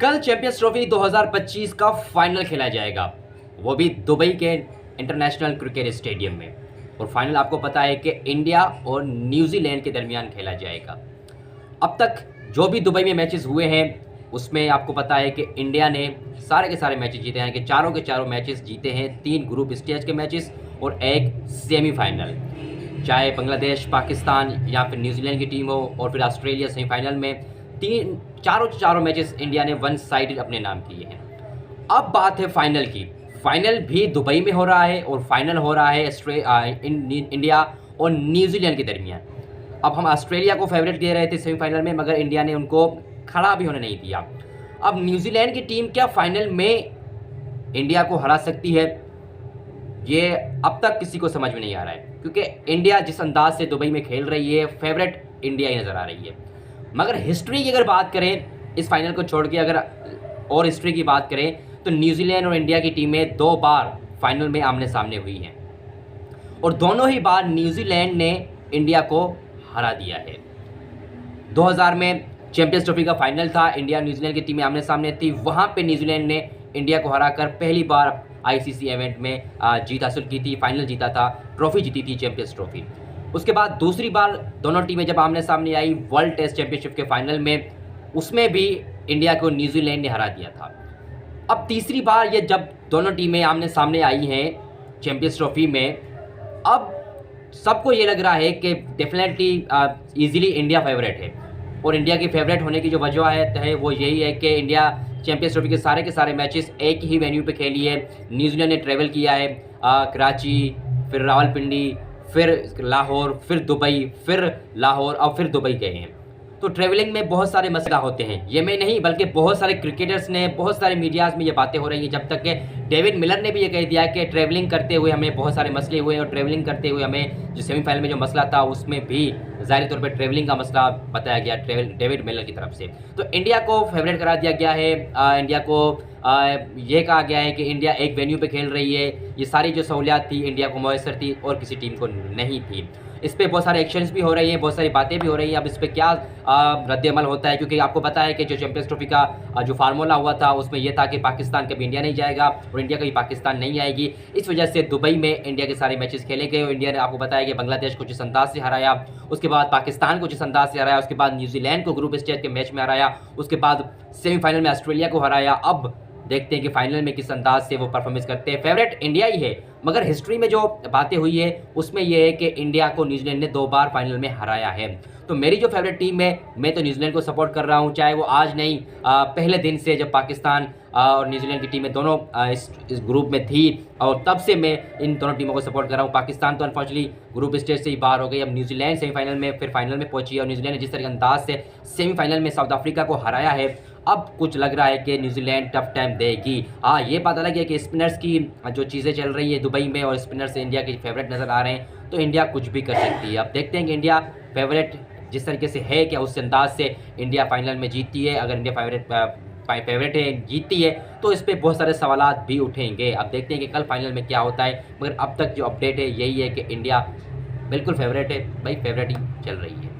कल champions trophy 2025 का final खेला जाएगा, वो भी दुबई के इंटरनेशनल क्रिकेट स्टेडियम में। और फाइनल आपको पता है कि इंडिया और न्यूजीलैंड के दरमियान खेला जाएगा। अब तक जो भी दुबई में मैचेस हुए हैं उसमें आपको पता है कि इंडिया ने सारे के सारे मैचेस जीते हैं, कि चारों के चारों मैचेस जीते हैं, 3 ग्रुप स्टेज के मैचेस और 1 सेमीफाइनल। चाहे बांग्लादेश, पाकिस्तान या फिर न्यूजीलैंड की टीम हो और फिर ऑस्ट्रेलिया सेमीफाइनल में, चारों मैचेस इंडिया ने वन साइडेड अपने नाम किए हैं। अब बात है फाइनल की। फाइनल भी दुबई में हो रहा है और फाइनल हो रहा है इंडिया और न्यूजीलैंड के दरमियान। अब हम ऑस्ट्रेलिया को फेवरेट दे रहे थे सेमीफाइनल में, मगर इंडिया ने उनको खड़ा भी होने नहीं दिया। अब न्यूजीलैंड की टीम क्या फाइनल में इंडिया को हरा सकती है, ये अब तक किसी को समझ में नहीं आ रहा है, क्योंकि इंडिया जिस अंदाज से दुबई में खेल रही है, फेवरेट इंडिया ही नज़र आ रही है। मगर हिस्ट्री की अगर बात करें, इस फाइनल को छोड़ के अगर और हिस्ट्री की बात करें, तो न्यूजीलैंड और इंडिया की टीमें 2 बार फाइनल में आमने सामने हुई हैं और दोनों ही बार न्यूजीलैंड ने इंडिया को हरा दिया है। 2000 में चैंपियंस ट्रॉफी का फाइनल था, इंडिया न्यूजीलैंड की टीमें आमने सामने थी। वहाँ पे न्यूजीलैंड ने इंडिया को हराकर पहली बार आईसीसी इवेंट में जीत हासिल की थी, फाइनल जीता था, ट्रॉफी जीती थी, चैंपियंस ट्रॉफी। उसके बाद दूसरी बार दोनों टीमें जब आमने सामने आई वर्ल्ड टेस्ट चैंपियनशिप के फाइनल में, उसमें भी इंडिया को न्यूजीलैंड ने हरा दिया था। अब तीसरी बार ये जब दोनों टीमें आमने सामने आई हैं चैंपियंस ट्रॉफी में, अब सबको ये लग रहा है कि डेफिनेटली ईजिली इंडिया फेवरेट है। और इंडिया की फेवरेट होने की जो वजह है वो यही है कि इंडिया चैंपियंस ट्रॉफी के सारे मैचेस एक ही वेन्यू पे खेली है। न्यूजीलैंड ने ट्रैवल किया है, कराची, फिर रावलपिंडी, फिर लाहौर, फिर दुबई, फिर लाहौर और फिर दुबई गए हैं। तो ट्रैवलिंग में बहुत सारे मसला होते हैं, ये मैं नहीं बल्कि बहुत सारे क्रिकेटर्स ने, बहुत सारे मीडियाज़ में ये बातें हो रही हैं। जब तक कि डेविड मिलर ने भी ये कह दिया कि ट्रैवलिंग करते हुए हमें बहुत सारे मसले हुए और ट्रैवलिंग करते हुए हमें जो सेमीफाइनल में जो मसला था उसमें भी ज़ाहिर तौर पर ट्रैवलिंग का मसला बताया गया डेविड मिलर की तरफ से। तो इंडिया को फेवरेट करा दिया गया है। इंडिया को ये कहा गया है कि इंडिया एक वेन्यू पे खेल रही है, ये सारी जो सहूलियात थी इंडिया को मैसर थी और किसी टीम को नहीं थी। इस पर बहुत सारे एक्शंस भी हो रही हैं, बहुत सारी बातें भी हो रही हैं। अब इस पर क्या रद्द-ए-अमल होता है, क्योंकि आपको पता है कि जो चैंपियंस ट्रॉफी का जो फार्मूला हुआ था उसमें यह था कि पाकिस्तान कभी इंडिया नहीं जाएगा और इंडिया कभी पाकिस्तान नहीं आएगी। इस वजह से दुबई में इंडिया के सारे मैचेस खेले गए और इंडिया ने आपको बताया कि बांग्लादेश को जिस अंदाज से हराया, उसके बाद पाकिस्तान को जिस अंदाज से हराया, उसके बाद न्यूजीलैंड को ग्रुप स्टेज के मैच में हराया, उसके बाद सेमीफाइनल में ऑस्ट्रेलिया को हराया। अब देखते हैं कि फाइनल में किस अंदाज से वो परफॉर्मेंस करते हैं। फेवरेट इंडिया ही है, मगर हिस्ट्री में जो बातें हुई है उसमें यह है कि इंडिया को न्यूजीलैंड ने 2 बार फाइनल में हराया है। तो मेरी जो फेवरेट टीम है, मैं तो न्यूजीलैंड को सपोर्ट कर रहा हूं, चाहे वो आज नहीं, पहले दिन से जब पाकिस्तान और न्यूजीलैंड की टीमें दोनों इस ग्रुप में थी और तब से मैं इन दोनों टीमों को सपोर्ट कर रहा हूँ। पाकिस्तान तो अनफॉर्चुनेटली ग्रुप स्टेज से ही बाहर हो गई। अब न्यूजीलैंड सेमीफाइनल में फिर फाइनल में पहुंची है और न्यूजीलैंड ने जिस तरह अंदाज से सेमीफाइनल में साउथ अफ्रीका को हराया है, अब कुछ लग रहा है कि न्यूजीलैंड टफ टाइम देगी। हाँ, ये बात अलग है कि स्पिनर्स की जो चीज़ें चल रही है दुबई में और स्पिनर्स इंडिया के फेवरेट नज़र आ रहे हैं, तो इंडिया कुछ भी कर सकती है। अब देखते हैं कि इंडिया फेवरेट जिस तरीके से है, क्या उस अंदाज से इंडिया फाइनल में जीतती है। अगर इंडिया फेवरेट है, जीतती है, तो इस पर बहुत सारे सवालात भी उठेंगे। अब देखते हैं कि कल फाइनल में क्या होता है, मगर अब तक जो अपडेट है यही है कि इंडिया बिल्कुल फेवरेट है, भाई फेवरेट ही चल रही है।